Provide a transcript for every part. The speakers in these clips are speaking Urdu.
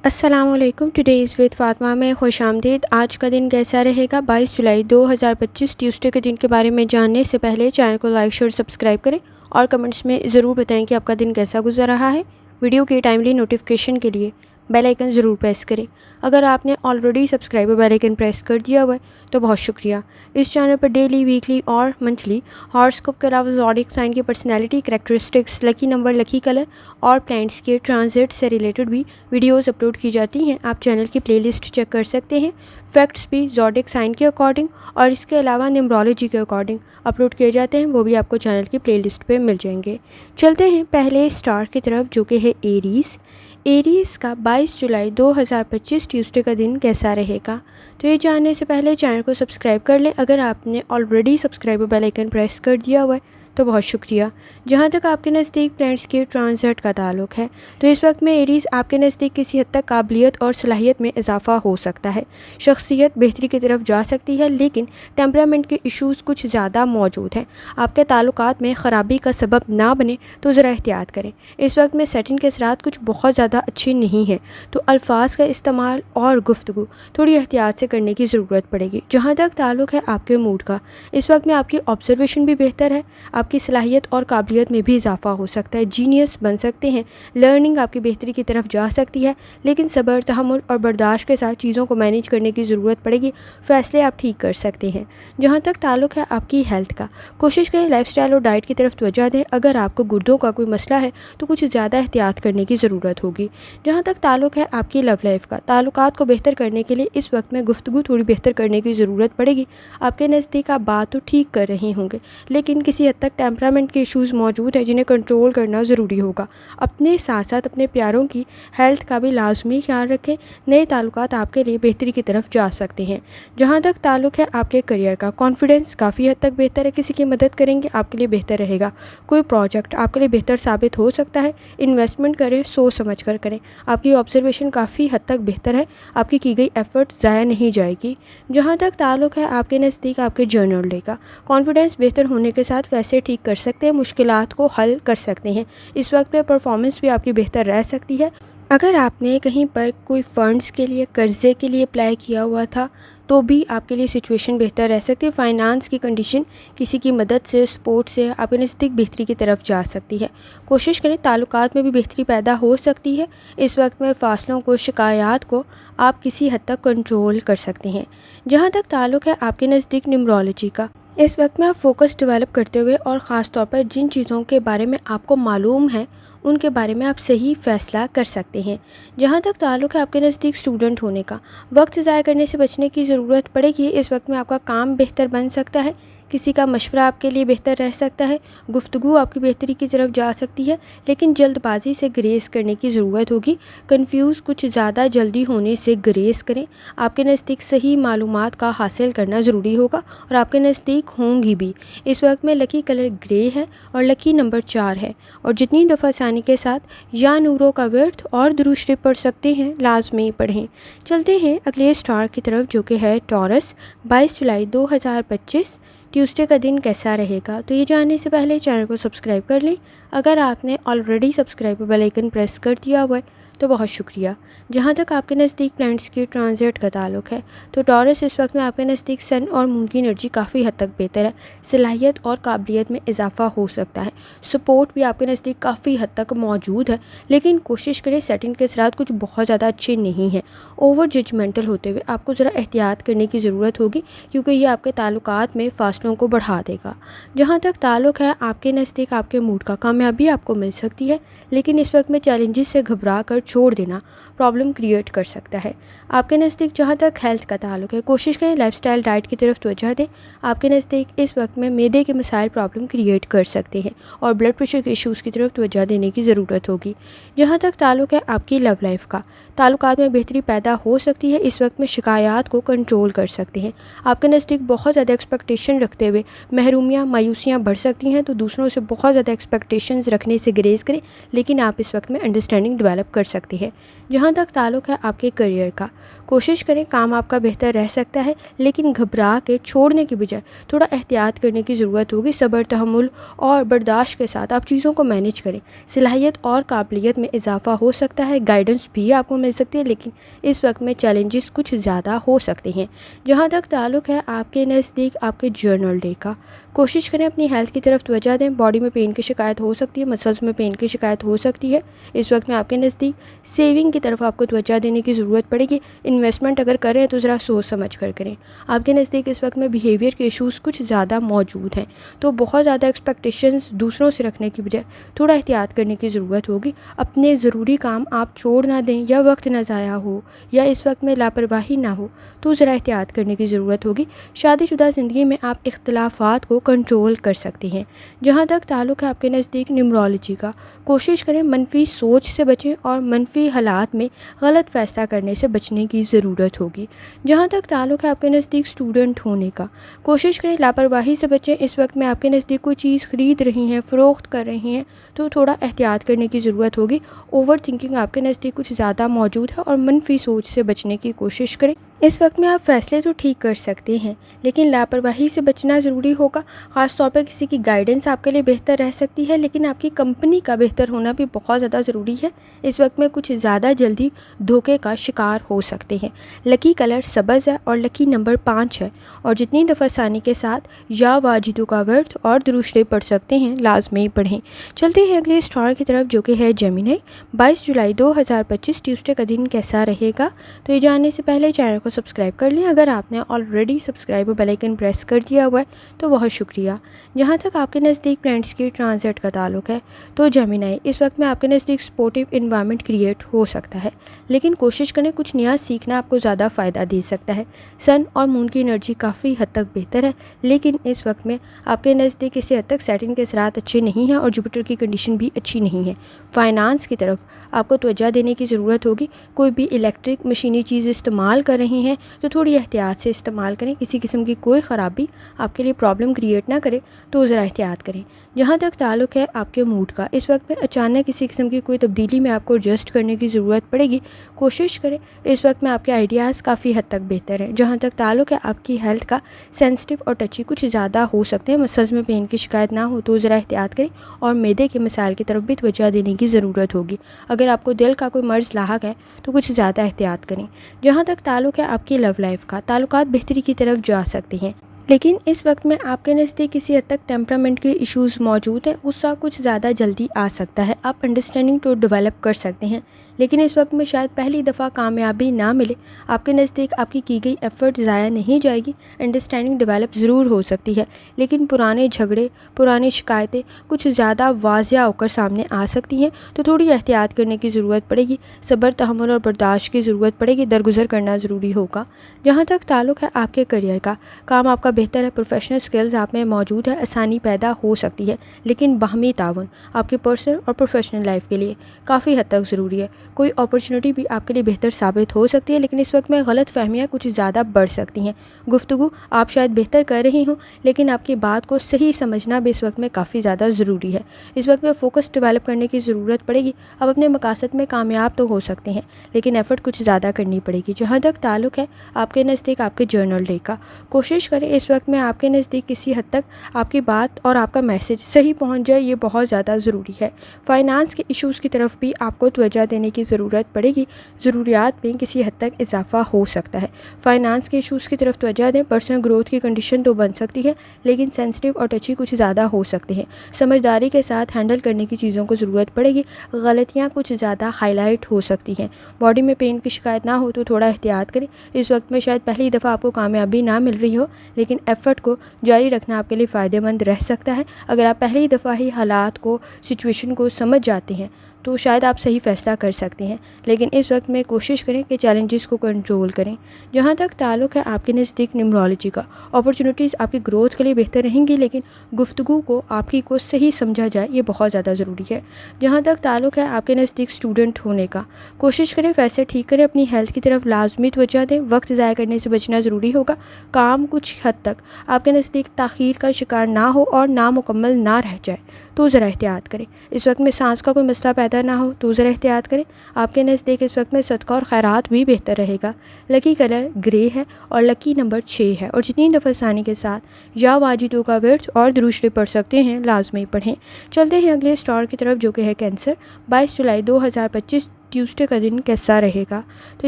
السلام علیکم. ٹوڈے از ود فاطمہ میں خوش آمدید. آج کا دن کیسا رہے گا؟ 22 جولائی 2025 ٹیوزڈے کے دن کے بارے میں جاننے سے پہلے چینل کو لائک شیئر سبسکرائب کریں اور کمنٹس میں ضرور بتائیں کہ آپ کا دن کیسا گزر رہا ہے. ویڈیو کی ٹائملی نوٹیفیکیشن کے لیے بیل آئیکن ضرور پریس کریں. اگر آپ نے already subscribe bell icon press کر دیا ہوا ہے تو بہت شکریہ. اس چینل پر ڈیلی، ویکلی اور منتھلی ہاراسکوپ کے علاوہ زوڈیک سائن کی personality characteristics, lucky number, lucky colour اور پلانٹس کے ٹرانزٹ سے ریلیٹڈ بھی ویڈیوز اپلوڈ کی جاتی ہیں. آپ چینل کی پلے لسٹ چیک کر سکتے ہیں. فیکٹس بھی زوڈیک سائن کے اکارڈنگ اور اس کے علاوہ نیمرولوجی کے اکارڈنگ اپلوڈ کیے جاتے ہیں، وہ بھی آپ کو چینل کی پلے لسٹ پہ مل جائیں گے. چلتے ہیں پہلے اسٹار کی طرف، جو کہ ہے ایریز کا 22 جولائی 2025 ٹیوزڈے کا دن کیسا رہے گا. تو یہ جاننے سے پہلے چینل کو سبسکرائب کر لیں. اگر آپ نے already subscribe bell icon press کر دیا ہوا ہے تو بہت شکریہ. جہاں تک آپ کے نزدیک پلانٹس کے ٹرانزٹ کا تعلق ہے تو اس وقت میں ایریز آپ کے نزدیک کسی حد تک قابلیت اور صلاحیت میں اضافہ ہو سکتا ہے. شخصیت بہتری کی طرف جا سکتی ہے، لیکن ٹیمپرامنٹ کے ایشوز کچھ زیادہ موجود ہیں. آپ کے تعلقات میں خرابی کا سبب نہ بنے تو ذرا احتیاط کریں. اس وقت میں سیٹنگ کے اثرات کچھ بہت زیادہ اچھے نہیں ہیں، تو الفاظ کا استعمال اور گفتگو تھوڑی احتیاط سے کرنے کی ضرورت پڑے گی. جہاں تک تعلق ہے آپ کے موڈ کا، اس وقت میں آپ کی آبزرویشن بھی بہتر ہے. آپ کی صلاحیت اور قابلیت میں بھی اضافہ ہو سکتا ہے. جینیس بن سکتے ہیں. لرننگ آپ کی بہتری کی طرف جا سکتی ہے، لیکن صبر، تحمل اور برداشت کے ساتھ چیزوں کو مینیج کرنے کی ضرورت پڑے گی. فیصلے آپ ٹھیک کر سکتے ہیں. جہاں تک تعلق ہے آپ کی ہیلتھ کا، کوشش کریں لائف سٹائل اور ڈائٹ کی طرف توجہ دیں. اگر آپ کو گردوں کا کوئی مسئلہ ہے تو کچھ زیادہ احتیاط کرنے کی ضرورت ہوگی. جہاں تک تعلق ہے آپ کی لو لائف کا، تعلقات کو بہتر کرنے کے لیے اس وقت میں گفتگو تھوڑی بہتر کرنے کی ضرورت پڑے گی. آپ کے نزدیک آپ بات تو ٹھیک کر رہے ہوں گے، لیکن کسی حد تک ٹیمپرامنٹ کے ایشوز موجود ہیں جنہیں کنٹرول کرنا ضروری ہوگا. اپنے ساتھ ساتھ اپنے پیاروں کی ہیلتھ کا بھی لازمی خیال رکھیں. نئے تعلقات آپ کے لیے بہتری کی طرف جا سکتے ہیں. جہاں تک تعلق ہے آپ کے کریئر کا، کانفیڈنس کافی حد تک بہتر ہے. کسی کی مدد کریں گے آپ کے لیے بہتر رہے گا. کوئی پروجیکٹ آپ کے لیے بہتر ثابت ہو سکتا ہے. انویسٹمنٹ کریں، سوچ سمجھ کر کریں. آپ کی آبزرویشن کافی حد تک بہتر ہے. آپ کی گئی ایفرٹ ضائع نہیں جائے گی. جہاں تک تعلق ہے آپ کے نزدیک آپ کے جرنل ڈے کا، کانفیڈنس بہتر ہونے کے ساتھ فیصلے ٹھیک کر سکتے ہیں، مشکلات کو حل کر سکتے ہیں. اس وقت میں پرفارمنس بھی آپ کی بہتر رہ سکتی ہے. اگر آپ نے کہیں پر کوئی فنڈز کے لیے، قرضے کے لیے اپلائی کیا ہوا تھا تو بھی آپ کے لیے سچویشن بہتر رہ سکتی ہے. فائنانس کی کنڈیشن کسی کی مدد سے، سپورٹ سے آپ کے نزدیک بہتری کی طرف جا سکتی ہے. کوشش کریں تعلقات میں بھی بہتری پیدا ہو سکتی ہے. اس وقت میں فاصلوں کو، شکایات کو آپ کسی حد تک کنٹرول کر سکتے ہیں. جہاں تک تعلق ہے آپ کے نزدیک نیمرولوجی کا، اس وقت میں آپ فوکس ڈیولپ کرتے ہوئے اور خاص طور پر جن چیزوں کے بارے میں آپ کو معلوم ہے ان کے بارے میں آپ صحیح فیصلہ کر سکتے ہیں. جہاں تک تعلق ہے آپ کے نزدیک اسٹوڈنٹ ہونے کا، وقت ضائع کرنے سے بچنے کی ضرورت پڑے گی. اس وقت میں آپ کا کام بہتر بن سکتا ہے. کسی کا مشورہ آپ کے لیے بہتر رہ سکتا ہے. گفتگو آپ کی بہتری کی طرف جا سکتی ہے، لیکن جلد بازی سے گریز کرنے کی ضرورت ہوگی. کنفیوز کچھ زیادہ جلدی ہونے سے گریز کریں. آپ کے نزدیک صحیح معلومات کا حاصل کرنا ضروری ہوگا اور آپ کے نزدیک ہوں گی بھی. اس وقت میں لکی کلر گرے ہے اور لکی نمبر 4 ہے. اور جتنی دفعہ ثانی کے ساتھ یا نوروں کا ورد اور درود شریف پڑھ سکتے ہیں لازمی پڑھیں. چلتے ہیں اگلے اسٹار کی طرف، جو کہ ہے ٹورس. 22 جولائی 2025 ٹیوزڈے کا دن کیسا رہے گا. تو یہ جاننے سے پہلے چینل کو سبسکرائب کر لیں. اگر آپ نے already subscribe bell icon press کر دیا ہوا ہے تو بہت شکریہ. جہاں تک آپ کے نزدیک پلانٹس کے ٹرانزٹ کا تعلق ہے تو ٹورس اس وقت میں آپ کے نزدیک سن اور مون کی انرجی کافی حد تک بہتر ہے. صلاحیت اور قابلیت میں اضافہ ہو سکتا ہے. سپورٹ بھی آپ کے نزدیک کافی حد تک موجود ہے، لیکن کوشش کریں سیٹنگ کے اثرات کچھ بہت زیادہ اچھے نہیں ہیں. اوور ججمنٹل ہوتے ہوئے آپ کو ذرا احتیاط کرنے کی ضرورت ہوگی، کیونکہ یہ آپ کے تعلقات میں فاصلوں کو بڑھا دے گا. جہاں تک تعلق ہے آپ کے نزدیک آپ کے موڈ کا، کامیابی آپ کو مل سکتی ہے، لیکن اس وقت میں چیلنجز سے گھبرا کر چھوڑ دینا پرابلم کریٹ کر سکتا ہے. آپ کے نزدیک جہاں تک ہیلتھ کا تعلق ہے، کوشش کریں لائف سٹائل ڈائٹ کی طرف توجہ دیں. آپ کے نزدیک اس وقت میں معدے کے مسائل پرابلم کریٹ کر سکتے ہیں اور بلڈ پریشر کے ایشوز کی طرف توجہ دینے کی ضرورت ہوگی. جہاں تک تعلق ہے آپ کی لو لائف کا، تعلقات میں بہتری پیدا ہو سکتی ہے. اس وقت میں شکایات کو کنٹرول کر سکتے ہیں. آپ کے نزدیک بہت زیادہ ایکسپیکٹیشن رکھتے ہوئے محرومیاں، مایوسیاں بڑھ سکتی ہیں، تو دوسروں سے بہت زیادہ ایکسپیکٹیشنز رکھنے سے گریز کریں، لیکن آپ اس وقت میں انڈرسٹینڈنگ ڈیولپ کر سکتی ہے۔ جہاں تک تعلق ہے آپ کے کریئر کا، کوشش کریں کام آپ کا بہتر رہ سکتا ہے، لیکن گھبرا کے چھوڑنے کی بجائے تھوڑا احتیاط کرنے کی ضرورت ہوگی۔ صبر، تحمل اور برداشت کے ساتھ آپ چیزوں کو مینیج کریں۔ صلاحیت اور قابلیت میں اضافہ ہو سکتا ہے، گائیڈنس بھی آپ کو مل سکتی ہے، لیکن اس وقت میں چیلنجز کچھ زیادہ ہو سکتے ہیں۔ جہاں تک تعلق ہے آپ کے نزدیک آپ کے جرنل ڈے کا، کوشش کریں اپنی ہیلتھ کی طرف توجہ دیں۔ باڈی میں پین کی شکایت ہو سکتی ہے، مسلز میں پین کی شکایت ہو سکتی ہے۔ اس وقت میں آپ کے نزدیک سیونگ کی طرف آپ کو توجہ دینے کی ضرورت پڑے گی۔ انویسٹمنٹ اگر کریں تو ذرا سوچ سمجھ کر کریں۔ آپ کے نزدیک اس وقت میں بیہیویئر کے ایشوز کچھ زیادہ موجود ہیں، تو بہت زیادہ ایکسپیکٹیشنز دوسروں سے رکھنے کی بجائے تھوڑا احتیاط کرنے کی ضرورت ہوگی۔ اپنے ضروری کام آپ چھوڑ نہ دیں، یا وقت نہ ضائع ہو، یا اس وقت میں لاپرواہی نہ ہو، تو ذرا احتیاط کرنے کی ضرورت ہوگی۔ شادی شدہ زندگی میں آپ اختلافات کو کنٹرول کر سکتے ہیں۔ جہاں تک تعلق ہے آپ کے نزدیک نیمرولوجی کا، کوشش کریں منفی سوچ سے بچیں اور منفی حالات میں غلط فیصلہ کرنے سے بچنے کی ضرورت ہوگی۔ جہاں تک تعلق ہے آپ کے نزدیک اسٹوڈنٹ ہونے کا، کوشش کریں لاپرواہی سے بچیں۔ اس وقت میں آپ کے نزدیک کوئی چیز خرید رہی ہیں، فروخت کر رہے ہیں، تو تھوڑا احتیاط کرنے کی ضرورت ہوگی۔ اوور تھنکنگ آپ کے نزدیک کچھ زیادہ موجود ہے، اور منفی سوچ سے بچنے کی کوشش کریں۔ اس وقت میں آپ فیصلے تو ٹھیک کر سکتے ہیں، لیکن لاپرواہی سے بچنا ضروری ہوگا۔ خاص طور پہ کسی کی گائیڈنس آپ کے لیے بہتر رہ سکتی ہے، لیکن آپ کی کمپنی کا بہتر ہونا بھی بہت زیادہ ضروری ہے۔ اس وقت میں کچھ زیادہ جلدی دھوکے کا شکار ہو سکتے ہیں۔ لکی کلر سبز ہے اور لکی نمبر 5 ہے، اور جتنی دفعہ آسانی کے ساتھ یا واجدوں کا ورد اور درود شریف پڑھ سکتے ہیں لازمی پڑھیں۔ چلتے ہیں اگلے اسٹار کی طرف، جو کہ ہے جیمنی۔ 22 جولائی 2025 ٹیوزڈے کا دن کیسا رہے گا؟ تو یہ جاننے سے پہلے چینل کو سبسکرائب کر لیں۔ اگر آپ نے already subscribe bell icon press کر دیا ہوا ہے تو بہت شکریہ۔ جہاں تک آپ کے نزدیک پلانٹس کی ٹرانزٹ کا تعلق ہے، تو جیمنی، اس وقت میں آپ کے نزدیک سپورٹیو انوائرمنٹ کریٹ ہو سکتا ہے، لیکن کوشش کریں کچھ نیا سیکھنا آپ کو زیادہ فائدہ دے سکتا ہے۔ سن اور مون کی انرجی کافی حد تک بہتر ہے، لیکن اس وقت میں آپ کے نزدیک کسی حد تک سیٹن کے اثرات اچھے نہیں ہیں، اور جوپیٹر کی کنڈیشن بھی اچھی نہیں ہے۔ فائنانس کی طرف آپ کو توجہ دینے کی ضرورت ہوگی۔ کوئی بھی الیکٹرک مشینی چیز استعمال کر رہے ہیں تو تھوڑی احتیاط سے استعمال کریں۔ کسی قسم کی کوئی خرابی آپ کے لیے پرابلم کریٹ نہ کرے، تو ذرا احتیاط کریں۔ جہاں تک تعلق ہے آپ کے موڈ کا، اس وقت میں اچانک کسی قسم کی کوئی تبدیلی میں آپ کو ایڈجسٹ کرنے کی ضرورت پڑے گی۔ کوشش کریں، اس وقت میں آپ کے آئیڈیاز کافی حد تک بہتر ہیں۔ جہاں تک تعلق ہے آپ کی ہیلتھ کا، سینسٹیو اور ٹچی کچھ زیادہ ہو سکتے ہیں۔ مسلز میں پین کی شکایت نہ ہو تو ذرا احتیاط کریں، اور معدے کے مسائل کی طرف بھی توجہ دینے کی ضرورت ہوگی۔ اگر آپ کو دل کا کوئی مرض لاحق ہے تو کچھ زیادہ احتیاط کریں۔ جہاں تک تعلق ہے آپ کی لو لائف کا، تعلقات بہتری کی طرف جا سکتے ہیں، لیکن اس وقت میں آپ کے نزدیک کسی حد تک ٹیمپرامنٹ کے ایشوز موجود ہیں۔ غصہ کچھ زیادہ جلدی آ سکتا ہے۔ آپ انڈرسٹینڈنگ تو ڈیولپ کر سکتے ہیں، لیکن اس وقت میں شاید پہلی دفعہ کامیابی نہ ملے۔ آپ کے نزدیک آپ کی گئی ایفرٹ ضائع نہیں جائے گی۔ انڈرسٹینڈنگ ڈیولپ ضرور ہو سکتی ہے، لیکن پرانے جھگڑے، پرانی شکایتیں کچھ زیادہ واضح ہو کر سامنے آ سکتی ہیں، تو تھوڑی احتیاط کرنے کی ضرورت پڑے گی۔ صبر، تحمل اور برداشت کی ضرورت پڑے گی، درگزر کرنا ضروری ہوگا۔ جہاں تک تعلق ہے آپ کے کریئر کا، کام آپ کا بہتر ہے، پروفیشنل سکلز آپ میں موجود ہے، آسانی پیدا ہو سکتی ہے، لیکن باہمی تعاون آپ کی پرسنل اور پروفیشنل لائف کے لیے کافی حد تک ضروری ہے۔ کوئی اپرچونٹی بھی آپ کے لیے بہتر ثابت ہو سکتی ہے، لیکن اس وقت میں غلط فہمیاں کچھ زیادہ بڑھ سکتی ہیں۔ گفتگو آپ شاید بہتر کر رہی ہوں، لیکن آپ کی بات کو صحیح سمجھنا بھی اس وقت میں کافی زیادہ ضروری ہے۔ اس وقت میں فوکس ڈیولپ کرنے کی ضرورت پڑے گی۔ آپ اپنے مقاصد میں کامیاب تو ہو سکتے ہیں، لیکن ایفرٹ کچھ زیادہ کرنی پڑے گی۔ جہاں تک تعلق ہے آپ کے نزدیک آپ کے جرنل ڈے کا، کوشش کریں اس وقت میں آپ کے نزدیک کسی حد تک آپ کی بات اور آپ کا میسج صحیح پہنچ جائے، یہ بہت زیادہ ضروری ہے۔ فائنانس کے ایشوز کی طرف بھی آپ کو توجہ دینے کی ضرورت پڑے گی۔ ضروریات میں کسی حد تک اضافہ ہو سکتا ہے۔ فائنانس کے ایشوز کی طرف توجہ دیں۔ پرسنل گروتھ کی کنڈیشن تو بن سکتی ہے، لیکن سینسٹیو اور ٹچی کچھ زیادہ ہو سکتے ہیں۔ سمجھداری کے ساتھ ہینڈل کرنے کی چیزوں کو ضرورت پڑے گی۔ غلطیاں کچھ زیادہ ہائی لائٹ ہو سکتی ہیں۔ باڈی میں پین کی شکایت نہ ہو تو تھوڑا احتیاط کریں۔ اس وقت میں شاید پہلی دفعہ آپ کو کامیابی نہ مل رہی ہو، لیکن ایفرٹ کو جاری رکھنا آپ کے لیے فائدہ مند رہ سکتا ہے۔ اگر آپ پہلی دفعہ ہی حالات کو، سچویشن کو سمجھ جاتے ہیں تو شاید آپ صحیح فیصلہ کر سکتے ہیں، لیکن اس وقت میں کوشش کریں کہ چیلنجز کو کنٹرول کریں۔ جہاں تک تعلق ہے آپ کے نزدیک نیمرولوجی کا، اپرچونٹیز آپ کی گروتھ کے لیے بہتر رہیں گی، لیکن گفتگو کو آپ کی کو صحیح سمجھا جائے، یہ بہت زیادہ ضروری ہے۔ جہاں تک تعلق ہے آپ کے نزدیک اسٹوڈنٹ ہونے کا، کوشش کریں فیصلے ٹھیک کریں، اپنی ہیلتھ کی طرف لازمی توجہ دیں، وقت ضائع کرنے سے بچنا ضروری ہوگا۔ کام کچھ حد تک آپ کے نزدیک تاخیر کا شکار نہ ہو اور نامکمل نہ رہ جائے، تو ذرا احتیاط کریں۔ اس وقت میں سانس کا کوئی مسئلہ پیدا پیدا نہ ہو تو ذرا احتیاط کریں۔ آپ کے نزدیک اس وقت میں صدقہ اور خیرات بھی بہتر رہے گا۔ لکی کلر گرے ہے اور لکی نمبر 6 ہے، اور جتنی دفعہ ثانی کے ساتھ یا واجدوں کا ورد اور درود شریف پڑھ سکتے ہیں لازمی پڑھیں۔ چلتے ہیں اگلے اسٹار کی طرف جو کہ ہے کینسر۔ 22 جولائی 2025 ٹیوزڈے کا دن کیسا رہے گا؟ تو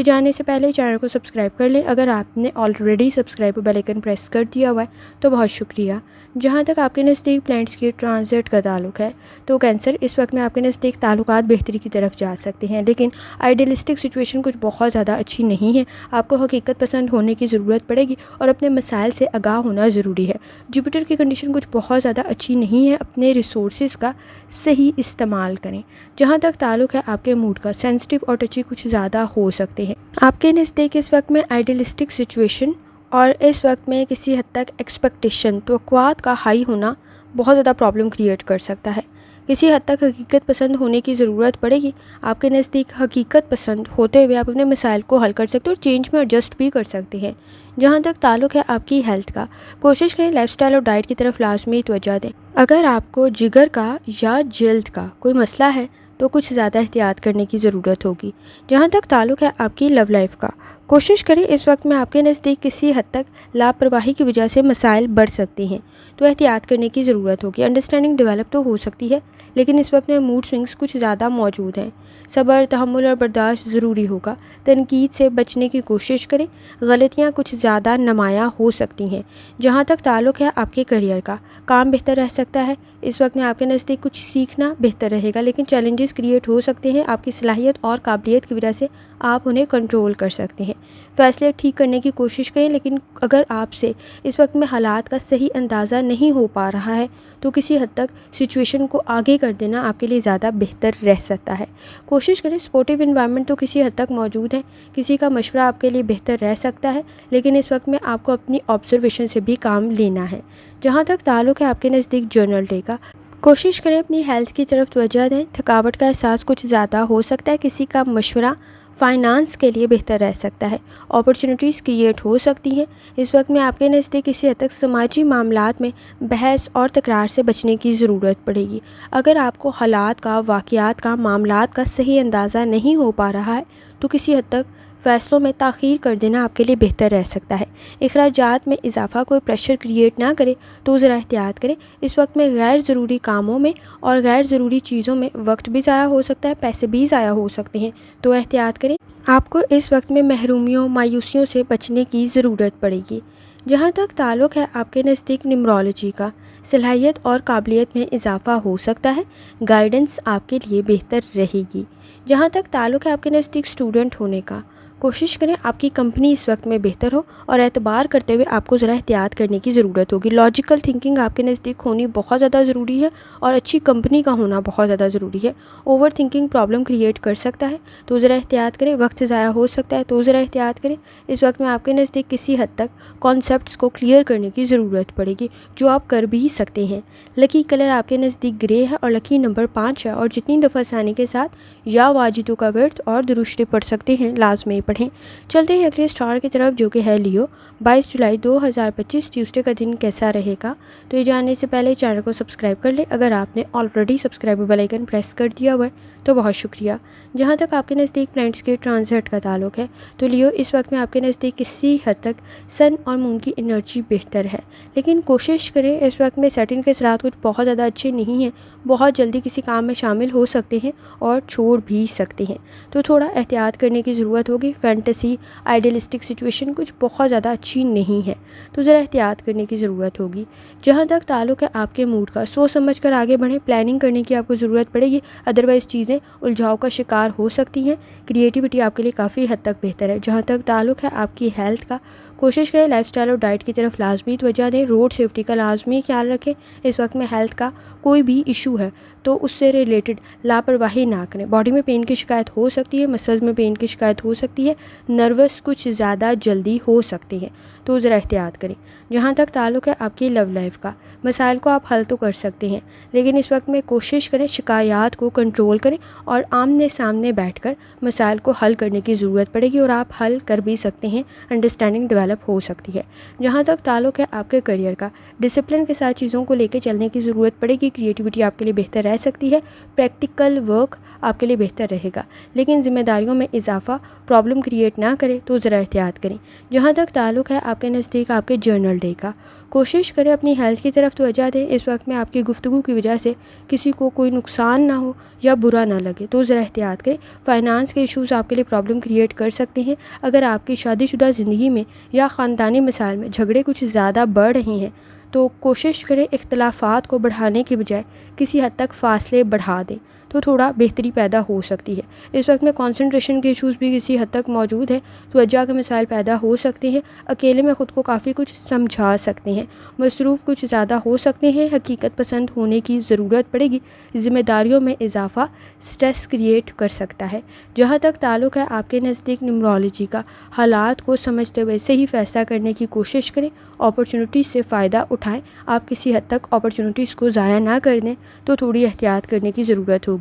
جاننے سے پہلے چینل کو سبسکرائب کر لیں۔ اگر آپ نے already subscribe bell icon press کر دیا ہوا ہے تو بہت شکریہ۔ جہاں تک آپ کے نزدیک پلانٹس کی ٹرانزٹ کا تعلق ہے تو کینسر اس وقت میں آپ کے نزدیک تعلقات بہتری کی طرف جا سکتے ہیں، لیکن آئیڈیلسٹک سچویشن کچھ بہت زیادہ اچھی نہیں ہے۔ آپ کو حقیقت پسند ہونے کی ضرورت پڑے گی اور اپنے مسائل سے آگاہ ہونا ضروری ہے۔ جوپیٹر کی کنڈیشن کچھ بہت زیادہ اچھی نہیں ہے، اپنے ریسورسز کا صحیح استعمال کریں۔ جہاں تک تعلق ہے آپ کے موڈ کا، سینسٹیو اور ٹچی کچھ زیادہ ہو سکتے ہیں۔ آپ کے نزدیک اس وقت میں آئیڈیلسٹک سچویشن اور اس وقت میں کسی حد تک ایکسپیکٹیشن توقعات کا ہائی ہونا بہت زیادہ پرابلم کریٹ کر سکتا ہے۔ کسی حد تک حقیقت پسند ہونے کی ضرورت پڑے گی۔ آپ کے نزدیک حقیقت پسند ہوتے ہوئے آپ اپنے مسائل کو حل کر سکتے ہیں اور چینج میں ایڈجسٹ بھی کر سکتے ہیں۔ جہاں تک تعلق ہے آپ کی ہیلتھ کا، کوشش کریں لائف سٹائل اور ڈائٹ کی طرف لازمی توجہ دیں۔ اگر آپ کو جگر کا یا جلد کا کوئی مسئلہ ہے تو کچھ زیادہ احتیاط کرنے کی ضرورت ہوگی۔ جہاں تک تعلق ہے آپ کی لو لائف کا، کوشش کریں اس وقت میں آپ کے نزدیک کسی حد تک لاپرواہی کی وجہ سے مسائل بڑھ سکتے ہیں تو احتیاط کرنے کی ضرورت ہوگی۔ انڈرسٹینڈنگ ڈیولپ تو ہو سکتی ہے لیکن اس وقت میں موڈ سوئنگز کچھ زیادہ موجود ہیں۔ صبر، تحمل اور برداشت ضروری ہوگا۔ تنقید سے بچنے کی کوشش کریں، غلطیاں کچھ زیادہ نمایاں ہو سکتی ہیں۔ جہاں تک تعلق ہے آپ کے کیریئر کا، کام بہتر رہ سکتا ہے۔ اس وقت میں آپ کے نزدیک کچھ سیکھنا بہتر رہے گا، لیکن چیلنجز کریٹ ہو سکتے ہیں۔ آپ کی صلاحیت اور قابلیت کی وجہ سے آپ انہیں کنٹرول کر سکتے ہیں۔ فیصلے ٹھیک کرنے کی کوشش کریں، لیکن اگر آپ سے اس وقت میں حالات کا صحیح اندازہ نہیں ہو پا رہا ہے تو کسی حد تک سچویشن کو آگے کر دینا آپ کے لیے زیادہ بہتر رہ سکتا ہے۔ کوشش کریں، سپورٹیو انوائرمنٹ تو کسی حد تک موجود ہے، کسی کا مشورہ آپ کے لیے بہتر رہ سکتا ہے، لیکن اس وقت میں آپ کو اپنی آبزرویشن سے بھی کام لینا ہے۔ جہاں تک تعلق ہے آپ کے نزدیک جرنل ڈے کا، کوشش کریں اپنی ہیلتھ کی طرف توجہ دیں۔ تھکاوٹ کا احساس کچھ زیادہ ہو سکتا ہے، کسی کا مشورہ فائنانس کے لیے بہتر رہ سکتا ہے۔ اپرچونیٹیز کریٹ ہو سکتی ہیں۔ اس وقت میں آپ کے نزدیک کسی حد تک سماجی معاملات میں بحث اور تکرار سے بچنے کی ضرورت پڑے گی۔ اگر آپ کو حالات کا، واقعات کا، معاملات کا صحیح اندازہ نہیں ہو پا رہا ہے تو کسی حد تک فیصلوں میں تاخیر کر دینا آپ کے لیے بہتر رہ سکتا ہے۔ اخراجات میں اضافہ کوئی پریشر کریٹ نہ کرے تو ذرا احتیاط کریں۔ اس وقت میں غیر ضروری کاموں میں اور غیر ضروری چیزوں میں وقت بھی ضائع ہو سکتا ہے، پیسے بھی ضائع ہو سکتے ہیں تو احتیاط کریں۔ آپ کو اس وقت میں محرومیوں، مایوسیوں سے بچنے کی ضرورت پڑے گی۔ جہاں تک تعلق ہے آپ کے نزدیک نیمرولوجی کا، صلاحیت اور قابلیت میں اضافہ ہو سکتا ہے، گائیڈنس آپ کے لیے بہتر رہے گی۔ جہاں تک تعلق ہے آپ کے نزدیک اسٹوڈنٹ ہونے کا، کوشش کریں آپ کی کمپنی اس وقت میں بہتر ہو اور اعتبار کرتے ہوئے آپ کو ذرا احتیاط کرنے کی ضرورت ہوگی۔ لاجیکل تھنکنگ آپ کے نزدیک ہونی بہت زیادہ ضروری ہے اور اچھی کمپنی کا ہونا بہت زیادہ ضروری ہے۔ اوور تھنکنگ پرابلم کریٹ کر سکتا ہے تو ذرا احتیاط کریں۔ وقت ضائع ہو سکتا ہے تو ذرا احتیاط کریں۔ اس وقت میں آپ کے نزدیک کسی حد تک کانسیپٹس کو کلیئر کرنے کی ضرورت پڑے گی جو آپ کر بھی سکتے ہیں۔ لکی کلر آپ کے نزدیک گرے ہے اور لکی نمبر 5 ہے، اور جتنی دفعہ ثانی کے ساتھ یا واجدوں کا ورد اور درود شریف پڑھ سکتے ہیں لازمی پڑھیں۔ چلتے ہیں اگلے اسٹار کی طرف جو کہ ہے لیو۔ 22 جولائی 2025 ٹیوزڈے کا دن کیسا رہے گا؟ تو یہ جاننے سے پہلے چینل کو سبسکرائب کر لیں۔ اگر آپ نے already subscribe bell icon press کر دیا ہوا ہے تو بہت شکریہ۔ جہاں تک آپ کے نزدیک پلانٹس کے ٹرانزٹ کا تعلق ہے تو لیو اس وقت میں آپ کے نزدیک کسی حد تک سن اور مون کی انرجی بہتر ہے، لیکن کوشش کریں اس وقت میں سیٹن کے اثرات کچھ بہت زیادہ اچھے نہیں ہیں، بہت جلدی کسی کام میں شامل ہو سکتے ہیں اور چھوڑ بھی سکتے ہیں تو تھوڑا احتیاط کرنے کی ضرورت ہوگی۔ فینٹیسی آئیڈیلسٹک سچویشن کچھ بہت زیادہ اچھی نہیں ہے تو ذرا احتیاط کرنے کی ضرورت ہوگی۔ جہاں تک تعلق ہے آپ کے موڈ کا، سوچ سمجھ کر آگے بڑھیں، پلاننگ کرنے کی آپ کو ضرورت پڑے گی، ادروائز چیزیں الجھاؤ کا شکار ہو سکتی ہیں۔ کریٹیوٹی آپ کے لیے کافی حد تک بہتر ہے۔ جہاں تک تعلق ہے آپ کی ہیلتھ کا، کوشش کریں لائف سٹائل اور ڈائٹ کی طرف لازمی توجہ دیں، روڈ سیفٹی کا لازمی خیال رکھیں۔ اس وقت میں ہیلتھ کا کوئی بھی ایشو ہے تو اس سے ریلیٹڈ لاپرواہی نہ کریں۔ باڈی میں پین کی شکایت ہو سکتی ہے، مسلز میں پین کی شکایت ہو سکتی ہے، نروس کچھ زیادہ جلدی ہو سکتے ہیں تو ذرا احتیاط کریں۔ جہاں تک تعلق ہے آپ کی لو لائف کا، مسائل کو آپ حل تو کر سکتے ہیں لیکن اس وقت میں کوشش کریں شکایات کو کنٹرول کریں اور آمنے سامنے بیٹھ کر مسائل کو حل کرنے کی ضرورت پڑے گی اور آپ حل کر بھی سکتے ہیں، انڈرسٹینڈنگ ڈیولپ ہو سکتی ہے۔ جہاں تک تعلق ہے آپ کے کیریئر کا، ڈسپلن کے ساتھ چیزوں کو لے کے چلنے کی ضرورت پڑے گی، کریٹیوٹی آپ کے لیے بہتر رہ سکتی ہے۔ پریکٹیکل ورک آپ کے لیے بہتر رہے گا، لیکن ذمہ داریوں میں اضافہ پرابلم کریٹ نہ کرے تو ذرا احتیاط کریں۔ جہاں تک تعلق ہے آپ کے نزدیک آپ کے جرنل ڈے کا، کوشش کریں اپنی ہیلتھ کی طرف توجہ دیں۔ اس وقت میں آپ کی گفتگو کی وجہ سے کسی کو کوئی نقصان نہ ہو یا برا نہ لگے تو ذرا احتیاط کریں۔ فائنانس کے ایشوز آپ کے لیے پرابلم کریٹ کر سکتے ہیں۔ اگر آپ کی شادی شدہ زندگی میں یا خاندانی مسائل میں جھگڑے کچھ زیادہ بڑھ رہے ہیں تو کوشش کریں اختلافات کو بڑھانے کے بجائے کسی حد تک فاصلے بڑھا دیں تو تھوڑا بہتری پیدا ہو سکتی ہے۔ اس وقت میں کنسنٹریشن کے ایشوز بھی کسی حد تک موجود ہیں، توجہ کے مسائل پیدا ہو سکتے ہیں، اکیلے میں خود کو کافی کچھ سمجھا سکتے ہیں، مصروف کچھ زیادہ ہو سکتے ہیں، حقیقت پسند ہونے کی ضرورت پڑے گی، ذمہ داریوں میں اضافہ سٹریس کریٹ کر سکتا ہے۔ جہاں تک تعلق ہے آپ کے نزدیک نیورولوجی کا، حالات کو سمجھتے ہوئے صحیح فیصلہ کرنے کی کوشش کریں، اپرچونٹیز سے فائدہ اٹھائیں، آپ کسی حد تک اپرچونٹیز کو ضائع نہ کر دیں تو تھوڑی احتیاط کرنے کی ضرورت ہوگی۔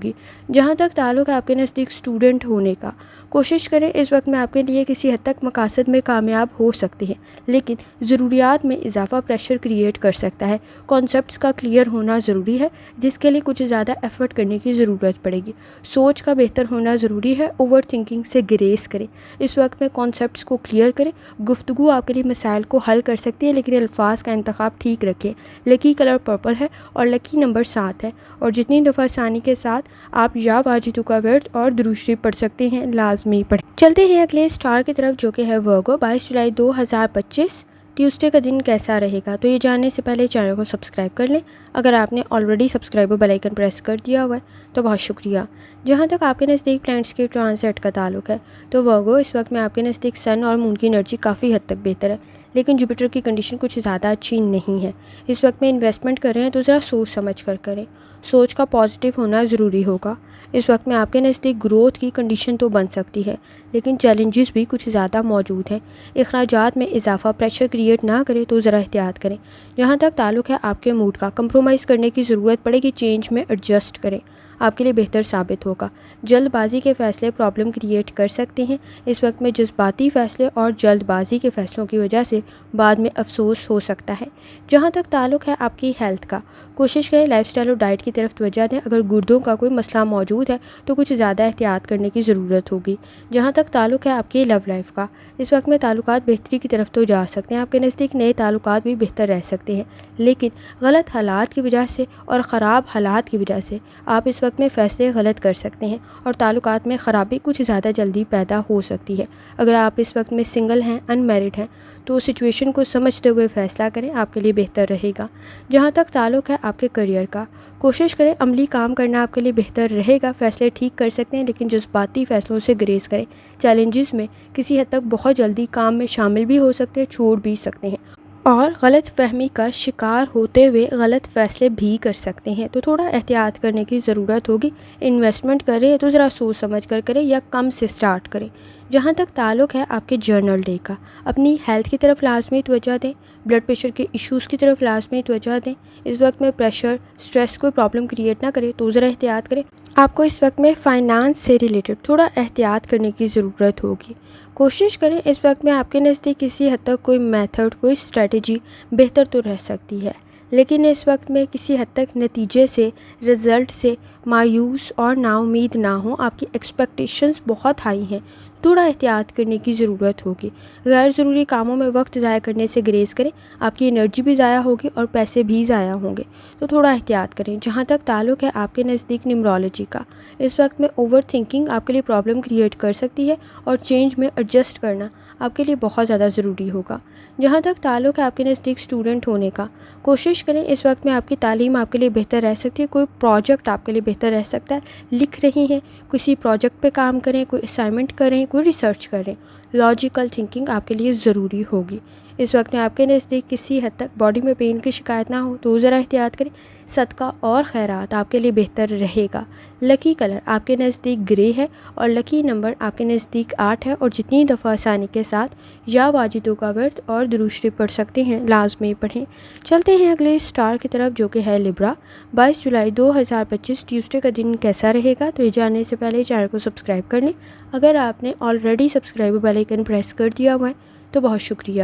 جہاں تک تعلق ہے آپ کے نزدیک اسٹوڈنٹ ہونے کا، کوشش کریں اس وقت میں آپ کے لیے کسی حد تک مقاصد میں کامیاب ہو سکتے ہیں، لیکن ضروریات میں اضافہ پریشر کریٹ کر سکتا ہے۔ کانسیپٹس کا کلیئر ہونا ضروری ہے، جس کے لیے کچھ زیادہ ایفرٹ کرنے کی ضرورت پڑے گی۔ سوچ کا بہتر ہونا ضروری ہے، اوور تھنکنگ سے گریز کریں۔ اس وقت میں کانسیپٹس کو کلیئر کریں۔ گفتگو آپ کے لیے مسائل کو حل کر سکتی ہے، لیکن الفاظ کا انتخاب ٹھیک رکھیں۔ لکی کلر پرپل ہے اور لکی نمبر 7 ہے، اور جتنی دفعہ ثانی کے ساتھ آپ یا واجدوں کا ورد اور درود شریف پڑھ سکتے ہیں لازمی پڑھیں۔ چلتے ہیں اگلے اسٹار کی طرف جو کہ ہے ورگو۔ 22 جولائی 2025 ٹیوزڈے کا دن کیسا رہے گا؟ تو یہ جاننے سے پہلے چینل کو سبسکرائب کر لیں۔ اگر آپ نے already subscribe bell icon press کر دیا ہوا ہے تو بہت شکریہ۔ جہاں تک آپ کے نزدیک پلانٹس کے ٹرانزٹ کا تعلق ہے تو ورگو، اس وقت میں آپ کے نزدیک سن اور مون کی انرجی کافی حد تک بہتر ہے، لیکن جوپیٹر کی کنڈیشن کچھ زیادہ اچھی نہیں ہے۔ اس وقت میں انویسٹمنٹ کر رہے ہیں تو ذرا سوچ سمجھ کر کریں، سوچ کا پازیٹیو ہونا ضروری ہوگا۔ اس وقت میں آپ کے نزدیک گروتھ کی کنڈیشن تو بن سکتی ہے، لیکن چیلنجز بھی کچھ زیادہ موجود ہیں۔ اخراجات میں اضافہ پریشر کریٹ نہ کرے تو ذرا احتیاط کریں۔ جہاں تک تعلق ہے آپ کے موڈ کا، کمپرومائز کرنے کی ضرورت پڑے گی، چینج میں ایڈجسٹ کریں، آپ کے لیے بہتر ثابت ہوگا۔ جلد بازی کے فیصلے پرابلم کریٹ کر سکتے ہیں۔ اس وقت میں جذباتی فیصلے اور جلد بازی کے فیصلوں کی وجہ سے بعد میں افسوس ہو سکتا ہے۔ جہاں تک تعلق ہے آپ کی ہیلتھ کا، کوشش کریں لائف سٹائل اور ڈائٹ کی طرف توجہ دیں۔ اگر گردوں کا کوئی مسئلہ موجود ہے تو کچھ زیادہ احتیاط کرنے کی ضرورت ہوگی۔ جہاں تک تعلق ہے آپ کی لو لائف کا، اس وقت میں تعلقات بہتری کی طرف تو جا سکتے ہیں، آپ کے نزدیک نئے تعلقات بھی بہتر رہ سکتے ہیں، لیکن غلط حالات کی وجہ سے اور خراب حالات کی وجہ سے آپ اس وقت میں فیصلے غلط کر سکتے ہیں اور تعلقات میں خرابی کچھ زیادہ جلدی پیدا ہو سکتی ہے۔ اگر آپ اس وقت میں سنگل ہیں، ان میرڈ ہیں، تو سچویشن کو سمجھتے ہوئے فیصلہ کریں، آپ کے لیے بہتر رہے گا۔ جہاں تک تعلق ہے آپ کے کریئر کا، کوشش کریں عملی کام کرنا آپ کے لیے بہتر رہے گا۔ فیصلے ٹھیک کر سکتے ہیں، لیکن جذباتی فیصلوں سے گریز کریں۔ چیلنجز میں کسی حد تک بہت جلدی کام میں شامل بھی ہو سکتے ہیں، چھوڑ بھی سکتے ہیں، اور غلط فہمی کا شکار ہوتے ہوئے غلط فیصلے بھی کر سکتے ہیں، تو تھوڑا احتیاط کرنے کی ضرورت ہوگی۔ انویسٹمنٹ کریں تو ذرا سوچ سمجھ کر کریں یا کم سے سٹارٹ کریں۔ جہاں تک تعلق ہے آپ کے جرنل ڈے کا، اپنی ہیلتھ کی طرف لازمی توجہ دیں، بلڈ پریشر کے ایشوز کی طرف لازمی توجہ دیں۔ اس وقت میں پریشر، سٹریس کوئی پرابلم کریٹ نہ کرے تو ذرا احتیاط کریں۔ آپ کو اس وقت میں فائنانس سے ریلیٹڈ تھوڑا احتیاط کرنے کی ضرورت ہوگی۔ کوشش کریں اس وقت میں آپ کے نزدیک کسی حد تک کوئی میتھڈ، کوئی اسٹریٹجی بہتر تو رہ سکتی ہے، لیکن اس وقت میں کسی حد تک نتیجے سے، رزلٹ سے مایوس اور نا امید نہ ہوں۔ آپ کی ایکسپیکٹیشنز بہت ہائی ہیں، تھوڑا احتیاط کرنے کی ضرورت ہوگی۔ غیر ضروری کاموں میں وقت ضائع کرنے سے گریز کریں، آپ کی انرجی بھی ضائع ہوگی اور پیسے بھی ضائع ہوں گے، تو تھوڑا احتیاط کریں۔ جہاں تک تعلق ہے آپ کے نزدیک نیورولوجی کا، اس وقت میں اوور تھنکنگ آپ کے لیے پرابلم کریٹ کر سکتی ہے اور چینج میں ایڈجسٹ کرنا آپ کے لیے بہت زیادہ ضروری ہوگا۔ جہاں تک تعلق ہے آپ کے نزدیک اسٹوڈنٹ ہونے کا، کوشش کریں اس وقت میں آپ کی تعلیم آپ کے لیے بہتر رہ سکتی ہے، کوئی پروجیکٹ آپ کے لیے بہتر رہ سکتا ہے۔ لکھ رہی ہیں، کسی پروجیکٹ پہ کام کریں، کوئی اسائنمنٹ کریں، کوئی ریسرچ کریں، لاجیکل تھنکنگ آپ کے لیے ضروری ہوگی۔ اس وقت میں آپ کے نزدیک کسی حد تک باڈی میں پین کی شکایت نہ ہو تو ذرا احتیاط کریں۔ صدقہ اور خیرات آپ کے لیے بہتر رہے گا۔ لکی کلر آپ کے نزدیک گرے ہے اور لکی نمبر آپ کے نزدیک 8 ہے، اور جتنی دفعہ آسانی کے ساتھ یا واجدوں کا ورد اور درود شریف پڑھ سکتے ہیں لازمی پڑھیں۔ چلتے ہیں اگلے اسٹار کی طرف جو کہ ہے لبرا۔ 22 جولائی 2025 ٹیوزڈے کا دن کیسا رہے گا؟ تو یہ جاننے سے پہلے چینل کو سبسکرائب کر لیں۔ اگر آپ نے already subscribe bell icon press کر دیا ہوا ہے تو بہت شکریہ۔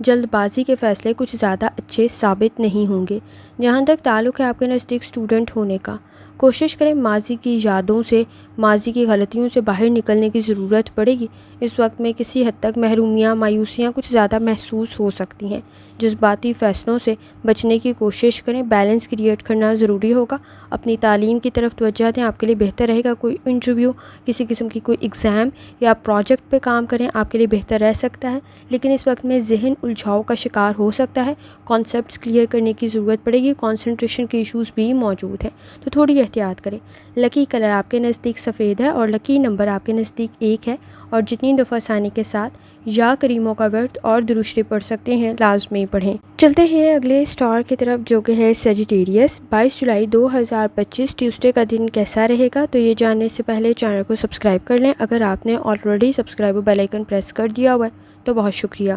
جلد بازی کے فیصلے کچھ زیادہ اچھے ثابت نہیں ہوں گے۔ جہاں تک تعلق ہے آپ کے نزدیک اسٹوڈنٹ ہونے کا، کوشش کریں ماضی کی یادوں سے، ماضی کی غلطیوں سے باہر نکلنے کی ضرورت پڑے گی۔ اس وقت میں کسی حد تک محرومیاں، مایوسیاں کچھ زیادہ محسوس ہو سکتی ہیں۔ جذباتی فیصلوں سے بچنے کی کوشش کریں، بیلنس کریٹ کرنا ضروری ہوگا۔ اپنی تعلیم کی طرف توجہ دیں، آپ کے لیے بہتر رہے گا۔ کوئی انٹرویو، کسی قسم کی کوئی ایگزام یا پروجیکٹ پہ کام کریں، آپ کے لیے بہتر رہ سکتا ہے، لیکن اس وقت میں ذہن الجھاؤ کا شکار ہو سکتا ہے۔ کانسیپٹس کلیئر کرنے کی ضرورت پڑے گی، کنسنٹریشن کے ایشوز بھی موجود ہیں، تو تھوڑی احتیاط کریں۔ لکی کلر آپ کے نزدیک سفید ہے اور لکی نمبر آپ کے نزدیک 1 ہے، اور جتنی دفعہ آسانی کے ساتھ یا کریموں کا ورد اور درشتی پڑھ سکتے ہیں لازمی پڑھیں۔ چلتے ہیں اگلے اسٹار کی طرف جو کہ ہے سیجیٹیریس۔ 22 جولائی 2025 ٹیوزڈے کا دن کیسا رہے گا، تو یہ جاننے سے پہلے چینل کو سبسکرائب کر لیں۔ اگر آپ نے already subscribe bell icon press کر دیا ہوا ہے تو بہت شکریہ۔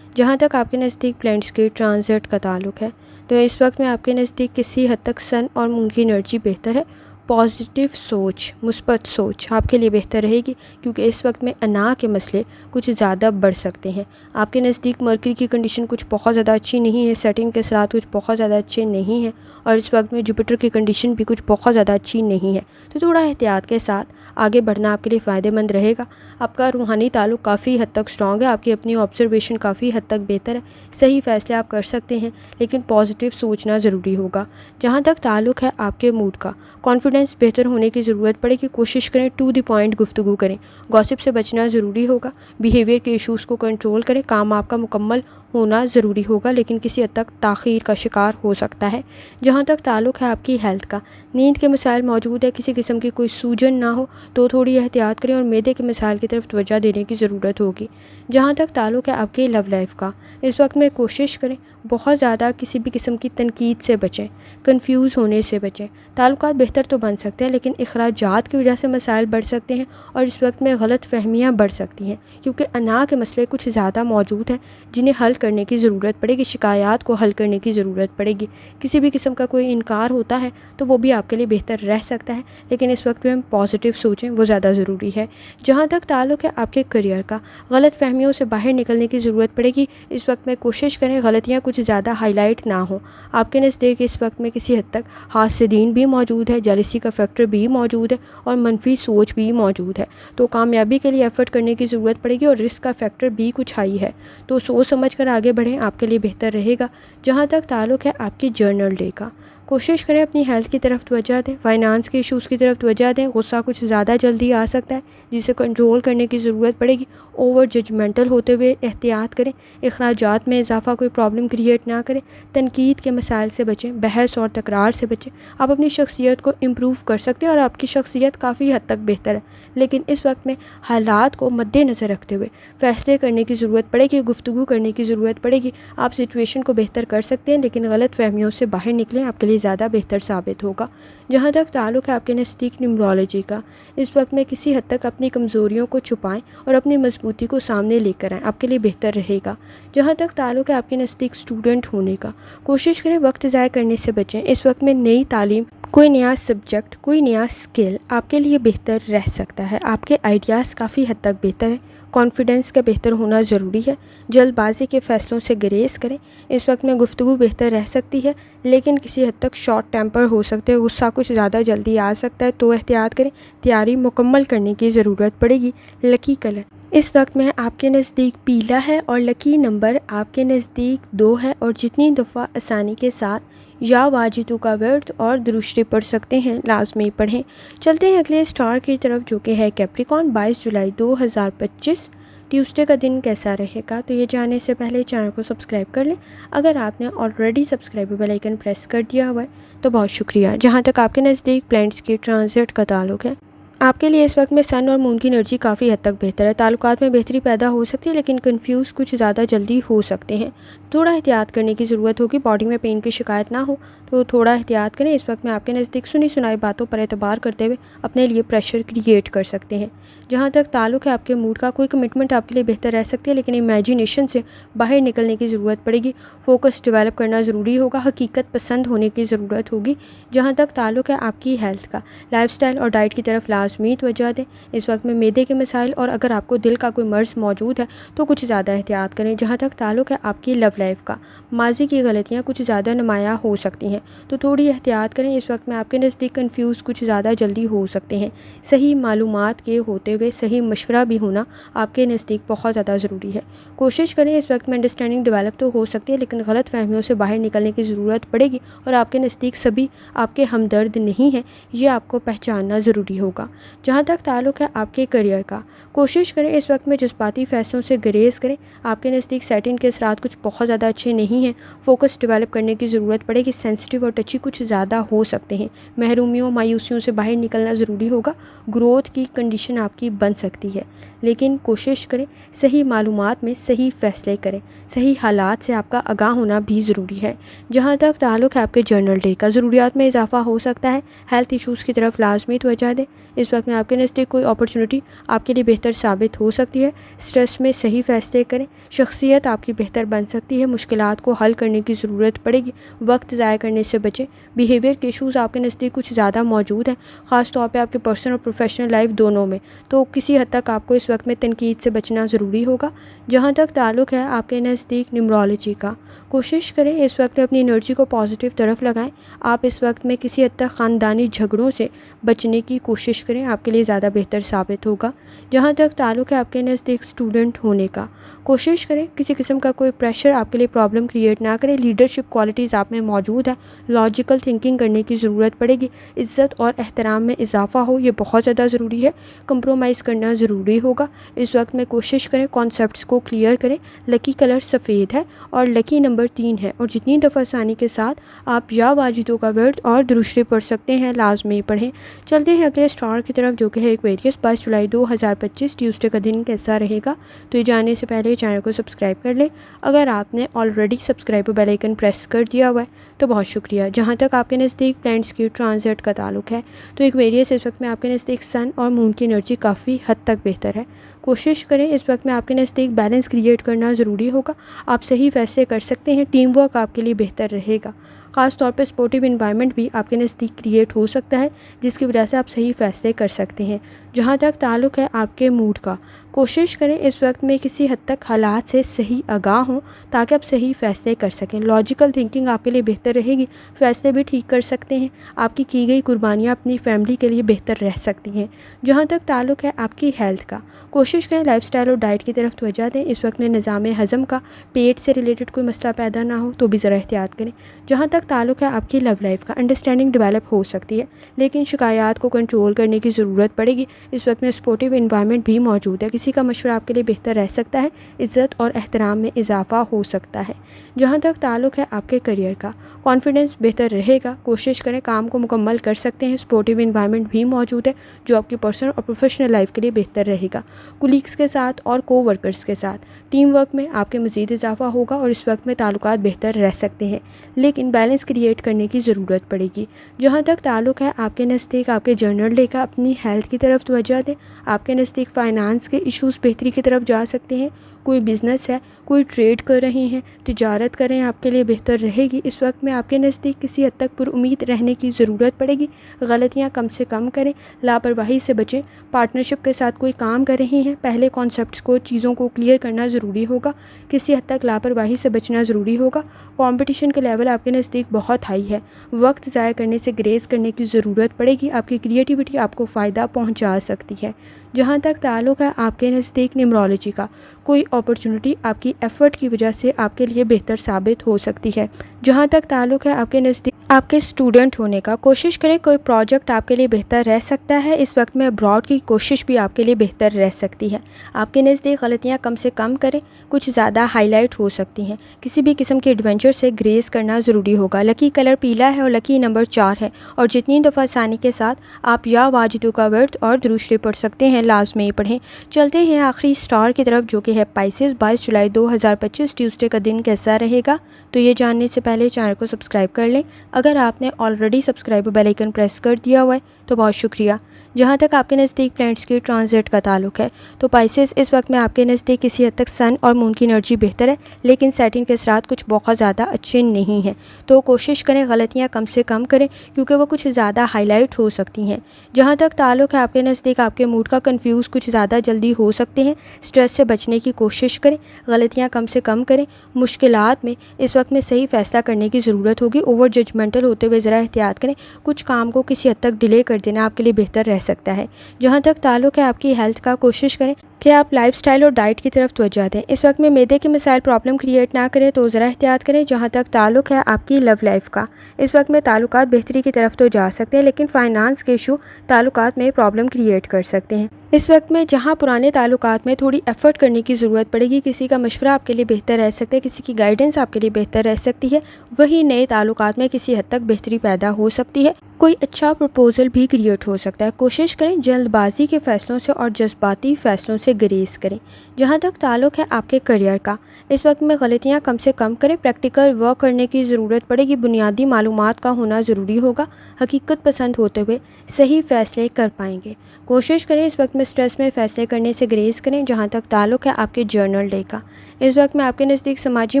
جہاں تک آپ کے نزدیک پلینٹس کے ٹرانزٹ کا تعلق ہے، تو اس وقت میں آپ کے نزدیک کسی حد تک سن اور مون کی انرجی بہتر ہے۔ پازیٹیو سوچ، مثبت سوچ آپ کے لیے بہتر رہے گی، کیونکہ اس وقت میں انا کے مسئلے کچھ زیادہ بڑھ سکتے ہیں۔ آپ کے نزدیک مرکری کی کنڈیشن کچھ بہت زیادہ اچھی نہیں ہے، سیٹنگ کے اثرات کچھ بہت زیادہ اچھے نہیں ہیں، اور اس وقت میں جوپیٹر کی کنڈیشن بھی کچھ بہت زیادہ اچھی نہیں ہے، تو تھوڑا احتیاط کے ساتھ آگے بڑھنا آپ کے لیے فائدہ مند رہے گا۔ آپ کا روحانی تعلق کافی حد تک اسٹرانگ ہے، آپ کی اپنی آبزرویشن کافی حد تک بہتر ہے، صحیح فیصلے آپ کر سکتے ہیں، لیکن پازیٹیو سوچنا ضروری ہوگا۔ جہاں تک تعلق ہے آپ کے موڈ کا، کانفیڈنس بہتر ہونے کی ضرورت پڑے گی، کوشش کریں ٹو دی پوائنٹ گفتگو کریں، گاسپ سے بچنا ضروری ہوگا، بیہیویئر کے ایشوز کو کنٹرول کریں، کام آپ کا مکمل ہونا ضروری ہوگا لیکن کسی حد تک تاخیر کا شکار ہو سکتا ہے۔ جہاں تک تعلق ہے آپ کی ہیلتھ کا، نیند کے مسائل موجود ہے، کسی قسم کی کوئی سوجن نہ ہو تو تھوڑی احتیاط کریں، اور معدے کے مسائل کی طرف توجہ دینے کی ضرورت ہوگی۔ جہاں تک تعلق ہے آپ کی لو لائف کا، اس وقت میں کوشش کریں بہت زیادہ کسی بھی قسم کی تنقید سے بچیں، کنفیوز ہونے سے بچیں۔ تعلقات بہتر تو بن سکتے ہیں لیکن اخراجات کی وجہ سے مسائل بڑھ سکتے ہیں، اور اس وقت میں غلط فہمیاں بڑھ سکتی ہیں، کیونکہ انا کے مسئلے کچھ زیادہ موجود ہیں جنہیں حل کرنے کی ضرورت پڑے گی، شکایات کو حل کرنے کی ضرورت پڑے گی۔ کسی بھی قسم کا کوئی انکار ہوتا ہے تو وہ بھی آپ کے لیے بہتر رہ سکتا ہے، لیکن اس وقت میں ہم پازیٹیو سوچیں، وہ زیادہ ضروری ہے۔ جہاں تک تعلق ہے آپ کے کریئر کا، غلط فہمیوں سے باہر نکلنے کی ضرورت پڑے گی، اس وقت میں کوشش کریں غلطیاں کچھ زیادہ ہائی لائٹ نہ ہوں۔ آپ کے نزدیک اس وقت میں کسی حد تک حاسدین بھی موجود ہے، جیلسی کا فیکٹر بھی موجود ہے، اور منفی سوچ بھی موجود ہے، تو کامیابی کے لیے ایفرٹ کرنے کی ضرورت پڑے گی، اور رسک کا فیکٹر بھی کچھ ہائی ہے، تو سوچ سمجھ کر آگے بڑھیں، آپ کے لیے بہتر رہے گا۔ جہاں تک تعلق ہے آپ کی جرنل ڈے کا، کوشش کریں اپنی ہیلتھ کی طرف توجہ دیں، فائنانس کے ایشوز کی طرف توجہ دیں، غصہ کچھ زیادہ جلدی آ سکتا ہے جسے کنٹرول کرنے کی ضرورت پڑے گی، اوور ججمنٹل ہوتے ہوئے احتیاط کریں، اخراجات میں اضافہ کوئی پرابلم کریٹ نہ کریں، تنقید کے مسائل سے بچیں، بحث اور تکرار سے بچیں۔ آپ اپنی شخصیت کو امپروو کر سکتے ہیں اور آپ کی شخصیت کافی حد تک بہتر ہے، لیکن اس وقت میں حالات کو مد نظر رکھتے ہوئے فیصلے کرنے کی ضرورت پڑے گی، گفتگو کرنے کی ضرورت پڑے گی۔ آپ سچویشن کو بہتر کر سکتے ہیں لیکن غلط فہمیوں سے باہر نکلیں، آپ کے لیے زیادہ بہتر ثابت ہوگا۔ جہاں تک تعلق ہے آپ کے نزدیک نیمرولوجی کا، اس وقت میں کسی حد تک اپنی کمزوریوں کو چھپائیں اور اپنی مضبوطی کو سامنے لے کر آئیں، آپ کے لیے بہتر رہے گا۔ جہاں تک تعلق ہے آپ کے نزدیک اسٹوڈنٹ ہونے کا، کوشش کریں وقت ضائع کرنے سے بچیں، اس وقت میں نئی تعلیم، کوئی نیا سبجیکٹ، کوئی نیا اسکل آپ کے لیے بہتر رہ سکتا ہے، آپ کے آئیڈیاز کافی حد تک بہتر ہیں، کانفیڈنس کا بہتر ہونا ضروری ہے، جلد بازی کے فیصلوں سے گریز کریں، اس وقت میں گفتگو بہتر رہ سکتی ہے لیکن کسی حد تک شارٹ ٹیمپر ہو سکتے ہیں، غصہ کچھ زیادہ جلدی آ سکتا ہے، تو احتیاط کریں، تیاری مکمل کرنے کی ضرورت پڑے گی۔ لکی کلر اس وقت میں آپ کے نزدیک پیلا ہے، اور لکی نمبر آپ کے نزدیک 2 ہے، اور جتنی دفعہ آسانی کے ساتھ یا واجدو کا ورد اور درشتی پڑھ سکتے ہیں لازمی پڑھیں۔ چلتے ہیں اگلے اسٹار کی طرف جو کہ ہے کیپریکون۔ 22 جولائی 2025 ٹیوزڈے کا دن کیسا رہے گا، تو یہ جاننے سے پہلے چینل کو سبسکرائب کر لیں۔ اگر آپ نے already subscribe bell icon press کر دیا ہوا ہے تو بہت شکریہ۔ جہاں تک آپ کے نزدیک پلینٹس کے ٹرانزٹ کا تعلق ہے، آپ کے لیے اس وقت میں سن اور مون کی انرجی کافی حد تک بہتر ہے، تعلقات میں بہتری پیدا ہو سکتی ہے لیکن کنفیوز کچھ زیادہ جلدی ہو سکتے ہیں، تھوڑا احتیاط کرنے کی ضرورت ہوگی، باڈی میں پین کی شکایت نہ ہو تو تھوڑا احتیاط کریں۔ اس وقت میں آپ کے نزدیک سنی سنائی باتوں پر اعتبار کرتے ہوئے اپنے لیے پریشر کریٹ کر سکتے ہیں۔ جہاں تک تعلق ہے آپ کے موڈ کا، کوئی کمٹمنٹ آپ کے لیے بہتر رہ سکتی ہے لیکن امیجینیشن سے باہر نکلنے کی ضرورت پڑے گی، فوکس ڈیولپ کرنا ضروری ہوگا، حقیقت پسند ہونے کی ضرورت ہوگی۔ جہاں تک تعلق ہے آپ کی ہیلتھ کا، لائف سٹائل اور ڈائٹ کی طرف لازمی لازمی توجہ دیں۔ اس وقت میں معدے کے مسائل اور اگر آپ کو دل کا کوئی مرض موجود ہے تو کچھ زیادہ احتیاط کریں۔ جہاں تک تعلق ہے آپ کی لو لائف کا، ماضی کی غلطیاں کچھ زیادہ نمایاں ہو سکتی ہیں تو تھوڑی احتیاط کریں۔ اس وقت میں آپ کے نزدیک کنفیوز کچھ زیادہ جلدی ہو سکتے ہیں۔ صحیح معلومات کے ہوتے ہوئے صحیح مشورہ بھی ہونا آپ کے نزدیک بہت زیادہ ضروری ہے۔ کوشش کریں اس وقت میں انڈرسٹینڈنگ ڈیولپ تو ہو سکتی ہے لیکن غلط فہمیوں سے باہر نکلنے کی ضرورت پڑے گی، اور آپ کے نزدیک سبھی آپ کے ہمدرد نہیں ہیں، یہ آپ کو پہچاننا ضروری ہوگا۔ جہاں تک تعلق ہے آپ کے کیریئر کا، کوشش کریں اس وقت میں جذباتی فیصلوں سے گریز کریں۔ آپ کے نزدیک سیٹنگ کے اثرات کچھ بہت زیادہ اچھے نہیں ہیں، فوکس ڈیولپ کرنے کی ضرورت پڑے گی۔ سینسٹیو اور ٹچی کچھ زیادہ ہو سکتے ہیں، محرومیوں مایوسیوں سے باہر نکلنا ضروری ہوگا۔ گروتھ کی کنڈیشن آپ کی بن سکتی ہے لیکن کوشش کریں صحیح معلومات میں صحیح فیصلے کریں۔ صحیح حالات سے آپ کا آگاہ ہونا بھی ضروری ہے۔ جہاں تک تعلق ہے آپ کے جرنل ڈے کا، ضروریات میں اضافہ ہو سکتا ہے، ہیلتھ ایشوز کی طرف لازمی توجہ دیں۔ اس وقت میں آپ کے نزدیک کوئی اپرچونٹی آپ کے لیے بہتر ثابت ہو سکتی ہے۔ سٹریس میں صحیح فیصلے کریں، شخصیت آپ کی بہتر بن سکتی ہے، مشکلات کو حل کرنے کی ضرورت پڑے گی، وقت ضائع کرنے سے بچیں۔ بیہیویئر کے ایشوز آپ کے نزدیک کچھ زیادہ موجود ہیں، خاص طور پہ آپ کے پرسنل اور پروفیشنل لائف دونوں میں، تو کسی حد تک آپ کو اس وقت میں تنقید سے بچنا ضروری ہوگا۔ جہاں تک تعلق ہے آپ کے نزدیک نیمرولوجی کا، کوشش کریں اس وقت میں اپنی انرجی کو پازیٹیو طرف لگائیں۔ آپ اس وقت میں کسی حد تک خاندانی جھگڑوں سے بچنے کی کوشش کریں، آپ کے لیے زیادہ بہتر ثابت ہوگا۔ جہاں تک تعلق ہے آپ کے نزدیک اسٹوڈنٹ ہونے کا، کوشش کریں کسی قسم کا کوئی پریشر آپ کے لیے پرابلم کریٹ نہ کرے۔ لیڈرشپ کوالٹیز آپ میں موجود ہیں، لاجیکل تھنکنگ کرنے کی ضرورت پڑے گی، عزت اور احترام میں اضافہ ہو یہ بہت زیادہ ضروری ہے، کمپرومائز کرنا ضروری ہوگا۔ اس وقت میں کوشش کریں کانسیپٹس کو کلیئر کریں۔ لکی کلر سفید ہے اور لکی نمبر 3 ہے، اور جتنی دفعہ آسانی کے ساتھ آپ یا واجدوں کا ورد اور درشتے پڑھ سکتے ہیں لازمی پڑھیں۔ چلتے ہیں اگلے اسٹار کی طرف جو کہ ہے ایکویریس۔ 22 جولائی 2025 ٹیوزڈے کا دن کیسا رہے گا، تو یہ جاننے سے پہلے چینل کو سبسکرائب کر لیں۔ اگر آپ نے already subscribe bell icon press کر دیا ہوا ہے تو بہت شکریہ۔ جہاں تک آپ کے نزدیک پلانٹس کی ٹرانزٹ کا تعلق ہے تو ایکویریس اس وقت میں آپ کے نزدیک سن اور مون کی انرجی کافی حد تک بہتر ہے۔ کوشش کریں اس وقت میں آپ کے نزدیک بیلنس کریٹ کرنا ضروری ہوگا، آپ صحیح فیصلے کر سکتے ہیں، ٹیم ورک آپ کے لیے بہتر رہے گا، خاص طور پہ سپورٹیو انوائرمنٹ بھی آپ کے نزدیک کریٹ ہو سکتا ہے جس کی وجہ سے آپ صحیح فیصلے کر سکتے ہیں۔ جہاں تک تعلق ہے آپ کے موڈ کا، کوشش کریں اس وقت میں کسی حد تک حالات سے صحیح آگاہ ہوں تاکہ آپ صحیح فیصلے کر سکیں۔ لاجیکل تھنکنگ آپ کے لیے بہتر رہے گی، فیصلے بھی ٹھیک کر سکتے ہیں، آپ کی گئی قربانیاں اپنی فیملی کے لیے بہتر رہ سکتی ہیں۔ جہاں تک تعلق ہے آپ کی ہیلتھ کا، کوشش کریں لائف سٹائل اور ڈائٹ کی طرف توجہ دیں۔ اس وقت میں نظام ہضم کا، پیٹ سے ریلیٹڈ کوئی مسئلہ پیدا نہ ہو تو بھی ذرا احتیاط کریں۔ جہاں تک تعلق ہے آپ کی لو لائف کا، انڈرسٹینڈنگ ڈیولپ ہو سکتی ہے لیکن شکایات کو کنٹرول کرنے کی ضرورت پڑے گی۔ اس وقت میں سپورٹیو انوائرمنٹ بھی موجود ہے، کسی کا مشورہ آپ کے لیے بہتر رہ سکتا ہے، عزت اور احترام میں اضافہ ہو سکتا ہے۔ جہاں تک تعلق ہے آپ کے کیریئر کا، کانفیڈنس بہتر رہے گا، کوشش کریں کام کو مکمل کر سکتے ہیں، سپورٹیو انوائرمنٹ بھی موجود ہے جو آپ کی پرسنل اور پروفیشنل لائف کے لیے بہتر رہے گا۔ کولیگس کے ساتھ اور کو ورکرز کے ساتھ ٹیم ورک میں آپ کے مزید اضافہ ہوگا اور اس وقت میں تعلقات بہتر رہ سکتے ہیں لیکن بیلنس کریٹ کرنے کی ضرورت پڑے گی۔ جہاں تک تعلق ہے آپ کے نزدیک آپ کے جرنل ڈے کا، اپنی ہیلتھ کی طرف توجہ دیں۔ آپ کے نزدیک فائنانس کے ایشوز بہتری کی طرف جا سکتے ہیں، کوئی بزنس ہے، کوئی ٹریڈ کر رہے ہیں، تجارت کریں، آپ کے لیے بہتر رہے گی۔ اس وقت میں آپ کے نزدیک کسی حد تک پر امید رہنے کی ضرورت پڑے گی، غلطیاں کم سے کم کریں، لاپرواہی سے بچیں۔ پارٹنرشپ کے ساتھ کوئی کام کر رہے ہیں، پہلے کانسیپٹس کو، چیزوں کو کلیئر کرنا ضروری ہوگا، کسی حد تک لاپرواہی سے بچنا ضروری ہوگا۔ کمپٹیشن کے لیول آپ کے نزدیک بہت ہائی ہے، وقت ضائع کرنے سے گریز کرنے کی ضرورت پڑے گی، آپ کی کریٹیوٹی آپ کو فائدہ پہنچا سکتی ہے۔ جہاں تک تعلق ہے آپ کے نزدیک نیمرولوجی کا، کوئی اپرچونٹی آپ کی ایفرٹ کی وجہ سے آپ کے لیے بہتر ثابت ہو سکتی ہے۔ جہاں تک تعلق ہے آپ کے نزدیک آپ کے اسٹوڈنٹ ہونے کا، کوشش کریں کوئی پروجیکٹ آپ کے لیے بہتر رہ سکتا ہے۔ اس وقت میں ابراڈ کی کوشش بھی آپ کے لیے بہتر رہ سکتی ہے۔ آپ کے نزدیک غلطیاں کم سے کم کریں، کچھ زیادہ ہائی لائٹ ہو سکتی ہیں، کسی بھی قسم کے ایڈونچر سے گریز کرنا ضروری ہوگا۔ لکی کلر پیلا ہے اور لکی نمبر 4 ہے، اور جتنی دفعہ آسانی کے ساتھ آپ یا واجدوں کا ورد اور درشتے پڑھ سکتے ہیں لازمی پڑھیں۔ چلتے ہیں آخری اسٹار کی طرف جو کہ ہے پائسز۔ 22 جولائی 2025 ٹیوزڈے کا دن کیسا رہے گا، تو یہ جاننے سے پہلے چینل کو سبسکرائب کر لیں۔ اگر آپ نے already subscribe bell icon press کر دیا ہوا ہے تو بہت شکریہ۔ جہاں تک آپ کے نزدیک پلانٹس کی ٹرانزٹ کا تعلق ہے تو پائسز اس وقت میں آپ کے نزدیک کسی حد تک سن اور مون کی انرجی بہتر ہے، لیکن سیٹنگ کے اثرات کچھ بہت زیادہ اچھے نہیں ہیں، تو کوشش کریں غلطیاں کم سے کم کریں کیونکہ وہ کچھ زیادہ ہائی لائٹ ہو سکتی ہیں۔ جہاں تک تعلق ہے آپ کے نزدیک آپ کے موڈ کا کنفیوز کچھ زیادہ جلدی ہو سکتے ہیں، اسٹریس سے بچنے کی کوشش کریں، غلطیاں کم سے کم کریں، مشکلات میں اس وقت میں صحیح فیصلہ کرنے کی ضرورت ہوگی، اوور ججمنٹل ہوتے ہوئے ذرا احتیاط کریں، کچھ کام کو کسی حد تک ڈیلے کر دینا آپ کے لیے بہتر رہ سکتا ہے۔ جہاں تک تعلق ہے آپ کی ہیلتھ کا، کوشش کریں کہ آپ لائف سٹائل اور ڈائٹ کی طرف توجہ دیں، اس وقت میں معدے کے مسائل پرابلم کریٹ نہ کریں تو ذرا احتیاط کریں۔ جہاں تک تعلق ہے آپ کی لو لائف کا، اس وقت میں تعلقات بہتری کی طرف تو جا سکتے ہیں، لیکن فائنانس کے ایشو تعلقات میں پرابلم کریٹ کر سکتے ہیں۔ اس وقت میں جہاں پرانے تعلقات میں تھوڑی ایفرٹ کرنے کی ضرورت پڑے گی، کسی کا مشورہ آپ کے لیے بہتر رہ سکتا ہے، کسی کی گائیڈنس آپ کے لیے بہتر رہ سکتی ہے، وہی نئے تعلقات میں کسی حد تک بہتری پیدا ہو سکتی ہے، کوئی اچھا پروپوزل بھی کریٹ ہو سکتا ہے۔ کوشش کریں جلد بازی کے فیصلوں سے اور جذباتی فیصلوں سے گریز کریں۔ جہاں تک تعلق ہے آپ کے کریئر کا، اس وقت میں غلطیاں کم سے کم کریں، پریکٹیکل ورک کرنے کی ضرورت پڑے گی، بنیادی معلومات کا ہونا ضروری ہوگا، حقیقت پسند ہوتے ہوئے صحیح فیصلے کر پائیں گے۔ کوشش کریں اس وقت میں اسٹریس میں فیصلے کرنے سے گریز کریں۔ جہاں تک تعلق ہے آپ کے جرنل ڈے کا، اس وقت میں آپ کے نزدیک سماجی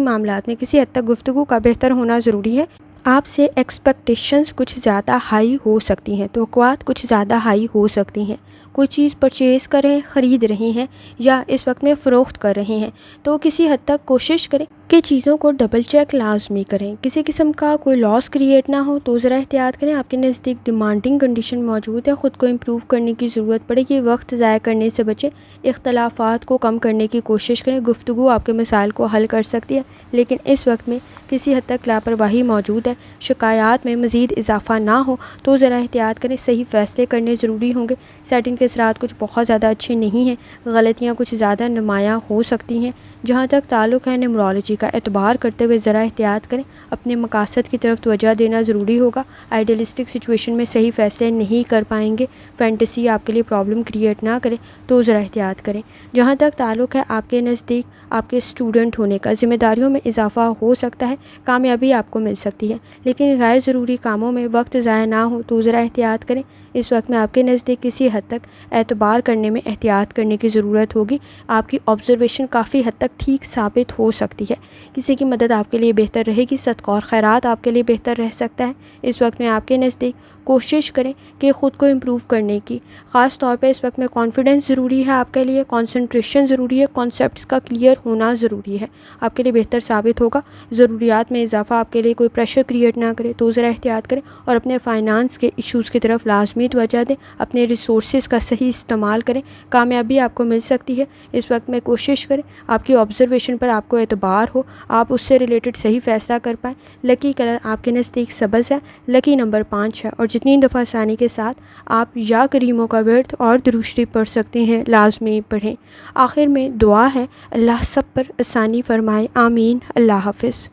معاملات میں کسی حد تک گفتگو کا بہتر ہونا ضروری ہے، آپ سے ایکسپیکٹیشنز کچھ زیادہ ہائی ہو سکتی ہیں، توقعات کچھ زیادہ ہائی ہو سکتی ہیں، کوئی چیز پرچیز کریں، خرید رہے ہیں یا اس وقت میں فروخت کر رہے ہیں تو کسی حد تک کوشش کریں کہ چیزوں کو ڈبل چیک لازمی کریں، کسی قسم کا کوئی لاس کریٹ نہ ہو تو ذرا احتیاط کریں۔ آپ کے نزدیک ڈیمانڈنگ کنڈیشن موجود ہے، خود کو امپروو کرنے کی ضرورت پڑے گی، وقت ضائع کرنے سے بچیں، اختلافات کو کم کرنے کی کوشش کریں، گفتگو آپ کے مسائل کو حل کر سکتی ہے، لیکن اس وقت میں کسی حد تک لاپرواہی موجود ہے، شکایات میں مزید اضافہ نہ ہو تو ذرا احتیاط کریں، صحیح فیصلے کرنے ضروری ہوں گے، سیٹنگ کے اثرات کچھ بہت زیادہ اچھے نہیں ہیں، غلطیاں کچھ زیادہ نمایاں ہو سکتی ہیں۔ جہاں تک تعلق ہے نیمرولوجی کا، اعتبار کرتے ہوئے ذرا احتیاط کریں، اپنے مقاصد کی طرف توجہ دینا ضروری ہوگا، آئیڈیلسٹک سچویشن میں صحیح فیصلے نہیں کر پائیں گے، فینٹیسی آپ کے لیے پرابلم کریٹ نہ کرے تو ذرا احتیاط کریں۔ جہاں تک تعلق ہے آپ کے نزدیک آپ کے اسٹوڈنٹ ہونے کا، ذمہ داریوں میں اضافہ ہو سکتا ہے، کامیابی آپ کو مل سکتی ہے، لیکن غیر ضروری کاموں میں وقت ضائع نہ ہو تو ذرا احتیاط کریں۔ اس وقت میں آپ کے نزدیک کسی حد تک اعتبار کرنے میں احتیاط کرنے کی ضرورت ہوگی، آپ کی آبزرویشن کافی حد تک ٹھیک ثابت ہو سکتی ہے، کسی کی مدد آپ کے لیے بہتر رہے گی، صدقہ اور خیرات آپ کے لیے بہتر رہ سکتا ہے۔ اس وقت میں آپ کے نزدیک کوشش کریں کہ خود کو امپروو کرنے کی، خاص طور پہ اس وقت میں کانفیڈنس ضروری ہے آپ کے لیے، کنسنٹریشن ضروری ہے، کانسیپٹس کا کلیئر ہونا ضروری ہے، آپ کے لیے بہتر ثابت ہوگا۔ ضروریات میں اضافہ آپ کے لیے کوئی پریشر کریٹ نہ کرے تو ذرا احتیاط کریں، اور اپنے فائنانس کے ایشوز کی طرف لازمی توجہ دیں، اپنے ریسورسز کا صحیح استعمال کریں، کامیابی آپ کو مل سکتی ہے۔ اس وقت میں کوشش کریں آپ کی آبزرویشن پر آپ کو اعتبار ہو، آپ اس سے ریلیٹڈ صحیح فیصلہ کر پائیں۔ لکی کلر آپ کے نزدیک سبز ہے، لکی نمبر 5 ہے، اور جتنی دفعہ آسانی کے ساتھ آپ یا کریموں کا ورد اور درود شریف پڑھ سکتے ہیں لازمی پڑھیں۔ آخر میں دعا ہے، اللہ سب پر آسانی فرمائے، آمین۔ اللہ حافظ۔